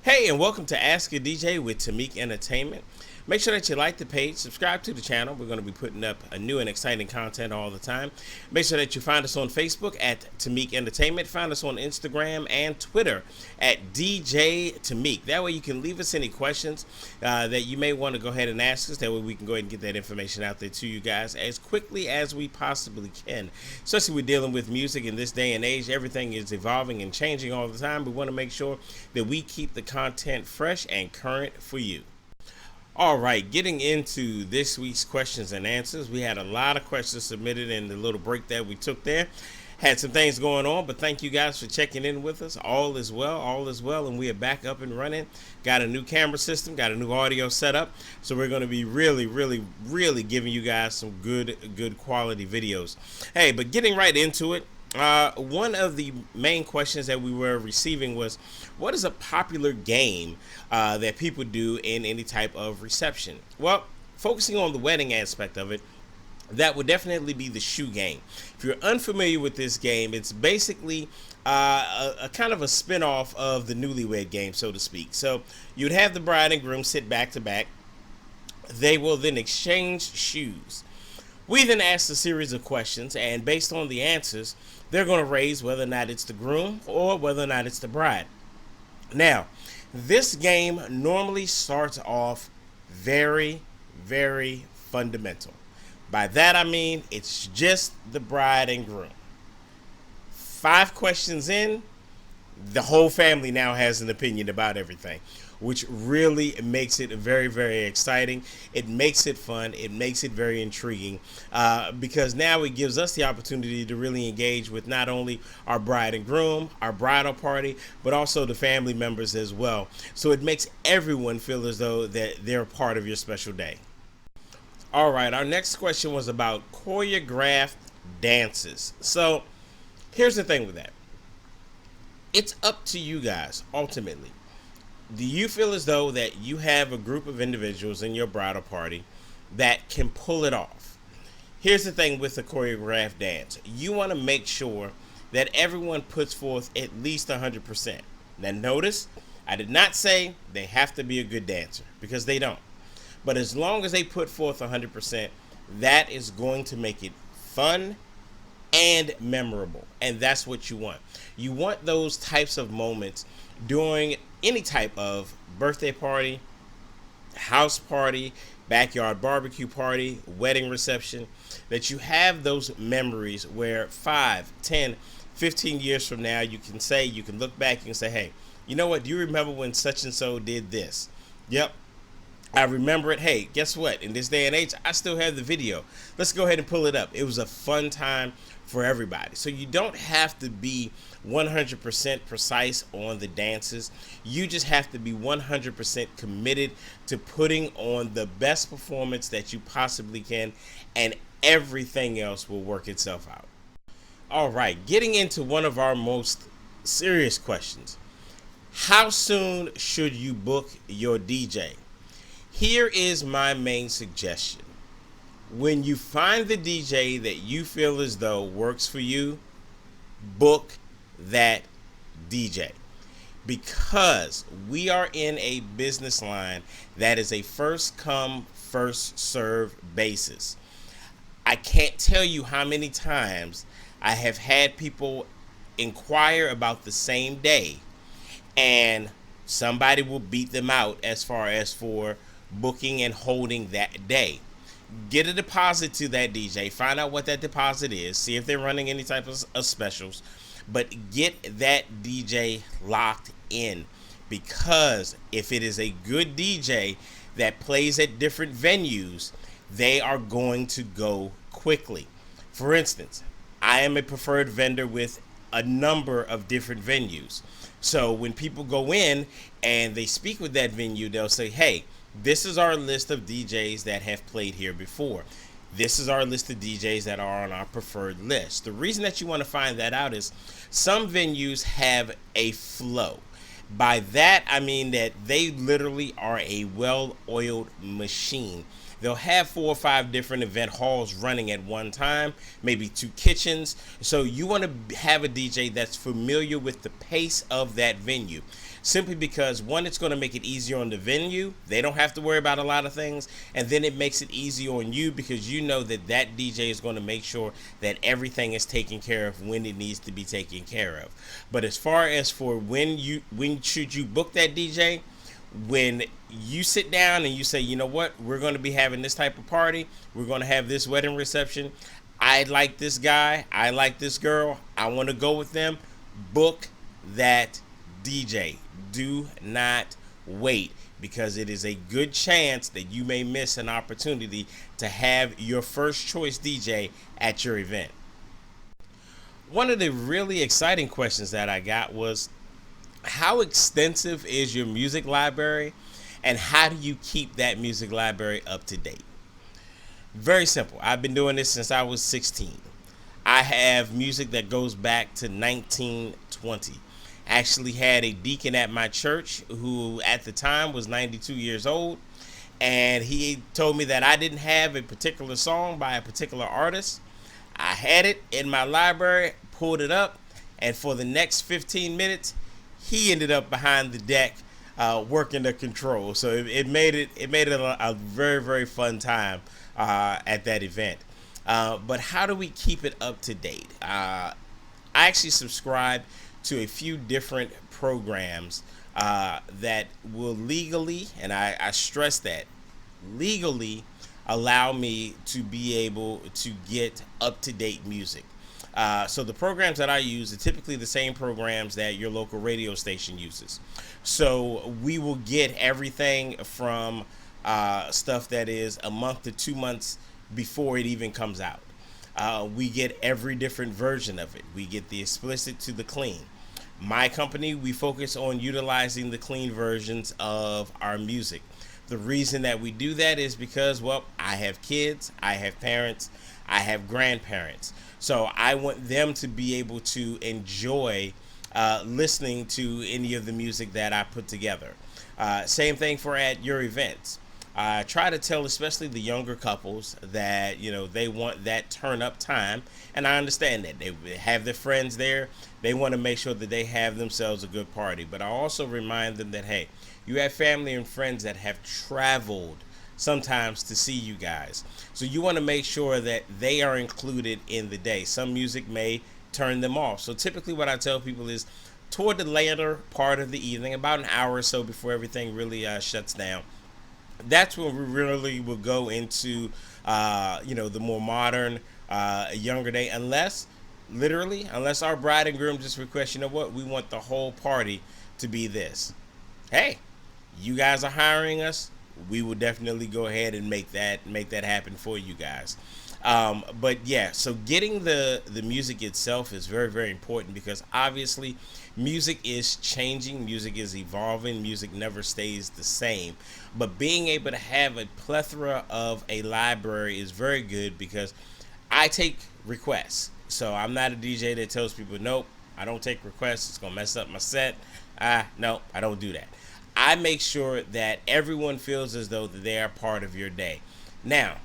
Hey, and welcome to Ask a DJ with Tamik Entertainment. Make sure that you like the page, subscribe to the channel. We're going to be putting up a new and exciting content all the time. Make sure that you find us on Facebook at Tamik Entertainment. Find us on Instagram and Twitter at DJ Tamik. That way you can leave us any questions that you may want to go ahead and ask us. That way we can go ahead and get that information out there to you guys as quickly as we possibly can. Especially we're dealing with music in this day and age. Everything is evolving and changing all the time. We want to make sure that we keep the content fresh and current for you. All right, getting into this week's questions and answers. We had a lot of questions submitted in the little break that we took there. Had some things going on, but thank you guys for checking in with us. All is well, and we are back up and running. Got a new camera system, got a new audio setup, so we're going to be really giving you guys some good quality videos. Hey, but getting right into it. One of the main questions that we were receiving was, what is a popular game that people do in any type of reception? Well, focusing on the wedding aspect of it, that would definitely be the shoe game. If you're unfamiliar with this game, it's basically a kind of a spin-off of the newlywed game, so to speak. So you'd have the bride and groom sit back to back. They will then exchange shoes. We then ask a series of questions, and based on the answers, they're going to raise whether or not it's the groom or whether or not it's the bride. Now, this game normally starts off very fundamental. By that I mean it's just the bride and groom. 5 questions in, the whole family now has an opinion about everything, which really makes it very exciting. It makes it fun. It makes it very intriguing because now it gives us the opportunity to really engage with not only our bride and groom, our bridal party, but also the family members as well. So it makes everyone feel as though that they're a part of your special day. All right, our next question was about choreographed dances. So here's the thing with that. It's up to you guys ultimately. Do you feel as though that you have a group of individuals in your bridal party that can pull it off? Here's the thing with the choreographed dance. You want to make sure that everyone puts forth at least 100%. Now notice, I did not say they have to be a good dancer, because they don't. But as long as they put forth 100%, that is going to make it fun and memorable. And that's what you want. You want those types of moments during any type of birthday party, house party, backyard barbecue party, wedding reception, that you have those memories where 5, 10, 15 years from now, you can look back and say, hey, you know what? Do you remember when such and so did this? Yep. I remember it. Hey, guess what? In this day and age, I still have the video. Let's go ahead and pull it up. It was a fun time for everybody. So you don't have to be 100% precise on the dances. You just have to be 100% committed to putting on the best performance that you possibly can, and everything else will work itself out. All right, getting into one of our most serious questions. How soon should you book your DJ? Here is my main suggestion. When you find the DJ that you feel as though works for you, book that DJ. Because we are in a business line that is a first come, first serve basis. I can't tell you how many times I have had people inquire about the same day, and somebody will beat them out as far as for booking and holding that day. Get a deposit to that DJ, find out what that deposit is, see if they're running any type of specials, but get that DJ locked in, because if it is a good DJ that plays at different venues, they are going to go quickly. For instance, I am a preferred vendor with a number of different venues. So when people go in and they speak with that venue, they'll say, hey, this is our list of DJs that have played here before. This is our list of DJs that are on our preferred list. The reason that you want to find that out is some venues have a flow. By that, I mean that they literally are a well-oiled machine. they'll have 4 or 5 different event halls running at one time, maybe 2 kitchens. So you want to have a DJ that's familiar with the pace of that venue. Simply because, one, it's going to make it easier on the venue. They don't have to worry about a lot of things. And then it makes it easier on you because you know that that DJ is going to make sure that everything is taken care of when it needs to be taken care of. But as far as for when should you book that DJ, when you sit down and you say, you know what, we're going to be having this type of party. We're going to have this wedding reception. I like this guy. I like this girl. I want to go with them. Book that DJ. Do not wait, because it is a good chance that you may miss an opportunity to have your first choice DJ at your event. One of the really exciting questions that I got was, how extensive is your music library, and how do you keep that music library up to date? Very simple. I've been doing this since I was 16. I have music that goes back to 1920. Actually had a deacon at my church who at the time was 92 years old, and he told me that I didn't have a particular song by a particular artist. I had it in my library, pulled it up, and for the next 15 minutes he ended up behind the deck working the control. So it made it a very, very fun time at that event. But how do we keep it up to date? I actually subscribe to a few different programs that will legally, and I stress that, legally allow me to be able to get up-to-date music. So the programs that I use are typically the same programs that your local radio station uses. So we will get everything from stuff that is a month to 2 months before it even comes out. We get every different version of it. We get the explicit to the clean. My company, we focus on utilizing the clean versions of our music. The reason that we do that is because, well, I have kids, I have parents, I have grandparents. So I want them to be able to enjoy listening to any of the music that I put together. Same thing for at your events. I try to tell especially the younger couples that, you know, they want that turn up time, and I understand that they have their friends there. They want to make sure that they have themselves a good party. But I also remind them that, hey, you have family and friends that have traveled sometimes to see you guys. So you want to make sure that they are included in the day. Some music may turn them off. So typically what I tell people is, toward the later part of the evening, about an hour or so before everything really shuts down, that's when we really will go into the more modern, younger day, unless our bride and groom just request, you know what, we want the whole party to be this. Hey, you guys are hiring us, we will definitely go ahead and make that happen for you guys. But yeah, so getting the music itself is very, very important, because obviously music is changing, music is evolving, music never stays the same. But being able to have a plethora of a library is very good, because I take requests. So I'm not a DJ that tells people, nope, I don't take requests, it's gonna mess up my set. No, I don't do that. I make sure that everyone feels as though that they are part of your day. Now,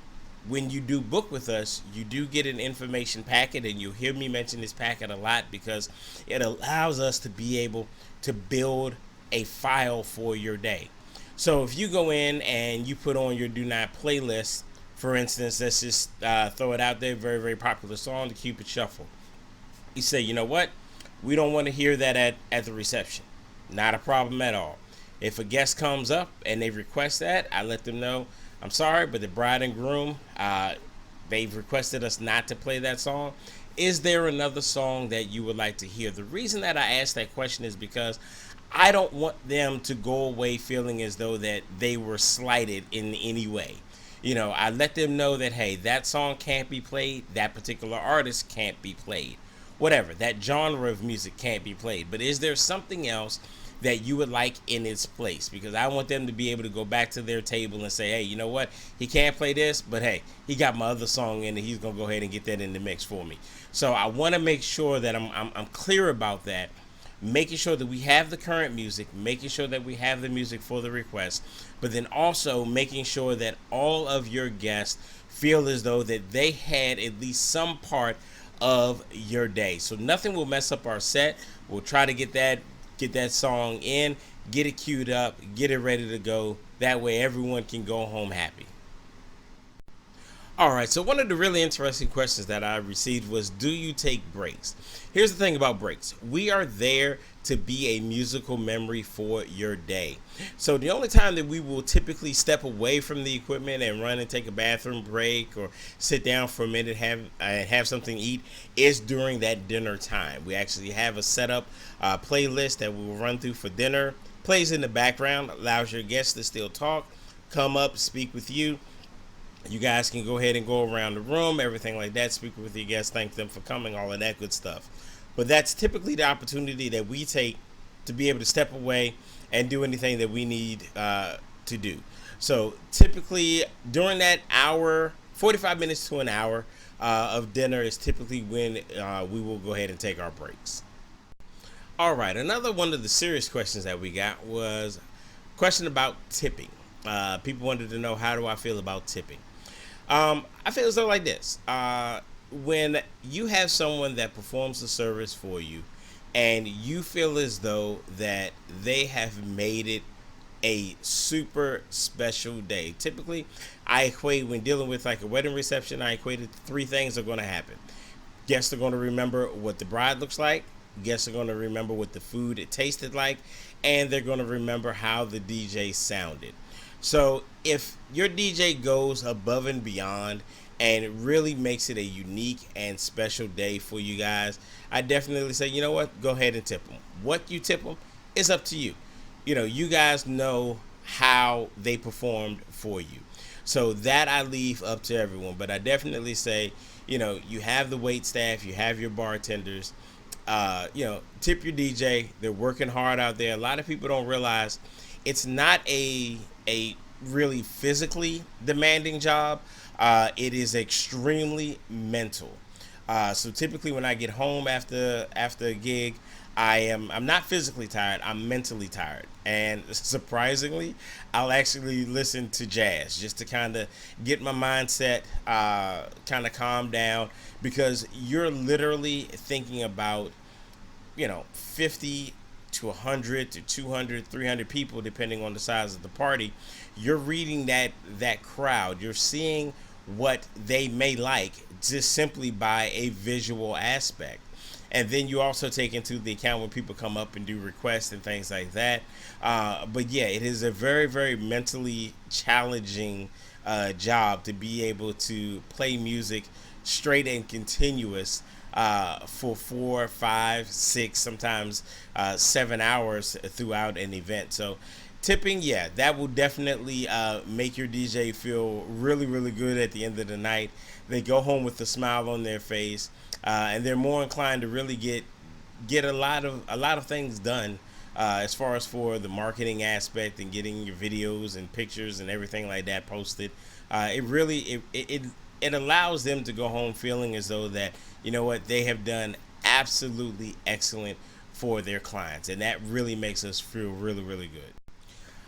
when you do book with us, you do get an information packet, and you'll hear me mention this packet a lot because it allows us to be able to build a file for your day. So if you go in and you put on your do not playlist, for instance, let's just throw it out there, very, very popular song, the Cupid Shuffle. You say, you know what? We don't want to hear that at the reception. Not a problem at all. If a guest comes up and they request that, I let them know, I'm sorry, but the bride and groom, they've requested us not to play that song. Is there another song that you would like to hear? The reason that I ask that question is because I don't want them to go away feeling as though that they were slighted in any way. You know, I let them know that, hey, that song can't be played, that particular artist can't be played, whatever, that genre of music can't be played. But is there something else that you would like in its place? Because I want them to be able to go back to their table and say, hey, you know what, he can't play this, but hey, he got my other song in, and he's gonna go ahead and get that in the mix for me. So I want to make sure that I'm clear about that, making sure that we have the current music, making sure that we have the music for the request, but then also making sure that all of your guests feel as though that they had at least some part of your day. So nothing will mess up our set. We'll try to get that song in, get it queued up, get it ready to go. That way everyone can go home happy. All right, so one of the really interesting questions that I received was, do you take breaks? Here's the thing about breaks. We are there to be a musical memory for your day. So the only time that we will typically step away from the equipment and run and take a bathroom break or sit down for a minute, have something to eat, is during that dinner time. We actually have a setup playlist that we will run through for dinner. Plays in the background, allows your guests to still talk, come up, speak with you. You guys can go ahead and go around the room, everything like that, speak with your guests, thank them for coming, all of that good stuff. But that's typically the opportunity that we take to be able to step away and do anything that we need to do. So typically during that hour, 45 minutes to an hour of dinner is typically when we will go ahead and take our breaks. All right, another one of the serious questions that we got was a question about tipping. People wanted to know, how do I feel about tipping? I feel as though like this. When you have someone that performs the service for you and you feel as though that they have made it a super special day. Typically, I equate, when dealing with like a wedding reception, I equated three things are going to happen. Guests are going to remember what the bride looks like. Guests are going to remember what the food it tasted like. And they're going to remember how the DJ sounded. So if your DJ goes above and beyond and really makes it a unique and special day for you guys, I definitely say, you know what, go ahead and tip them. What you tip them is up to you. You know, you guys know how they performed for you. So that I leave up to everyone. But I definitely say, you know, you have the wait staff, you have your bartenders, tip your DJ. They're working hard out there. A lot of people don't realize it's not a really physically demanding job. It is extremely mental. So typically when I get home after a gig, I'm not physically tired, I'm mentally tired. And surprisingly, I'll actually listen to jazz just to kind of get my mindset kind of calm down, because you're literally thinking about, 50 to 100 to 200, 300 people, depending on the size of the party. You're reading that crowd. You're seeing what they may like just simply by a visual aspect. And then you also take into the account when people come up and do requests and things like that. But yeah, it is a very, very mentally challenging job to be able to play music straight and continuous for 4, 5, 6, sometimes 7 hours throughout an event. So tipping, yeah, that will definitely make your DJ feel really, really good at the end of the night. They go home with a smile on their face, and they're more inclined to really get a lot of things done as far as for the marketing aspect and getting your videos and pictures and everything like that posted. It allows them to go home feeling as though that, you know what, they have done absolutely excellent for their clients, and that really makes us feel really, really good.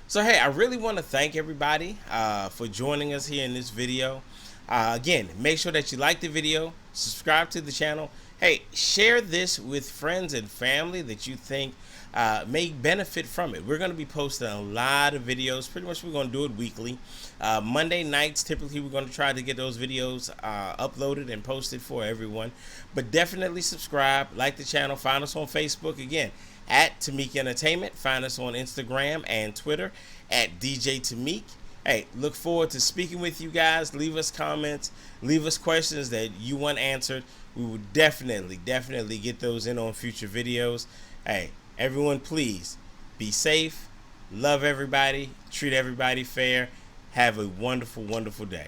So hey, I really want to thank everybody for joining us here in this video. Again, make sure that you like the video, subscribe to the channel. Hey, share this with friends and family that you think may benefit from it. We're going to be posting a lot of videos. Pretty much we're going to do it weekly. Monday nights, typically we're going to try to get those videos uploaded and posted for everyone. But definitely subscribe, like the channel, find us on Facebook, again, at Tamik Entertainment. Find us on Instagram and Twitter at DJ Tamik. Hey, look forward to speaking with you guys. Leave us comments, leave us questions that you want answered. We will definitely get those in on future videos. Hey, everyone, please be safe, love everybody, treat everybody fair. Have a wonderful, wonderful day.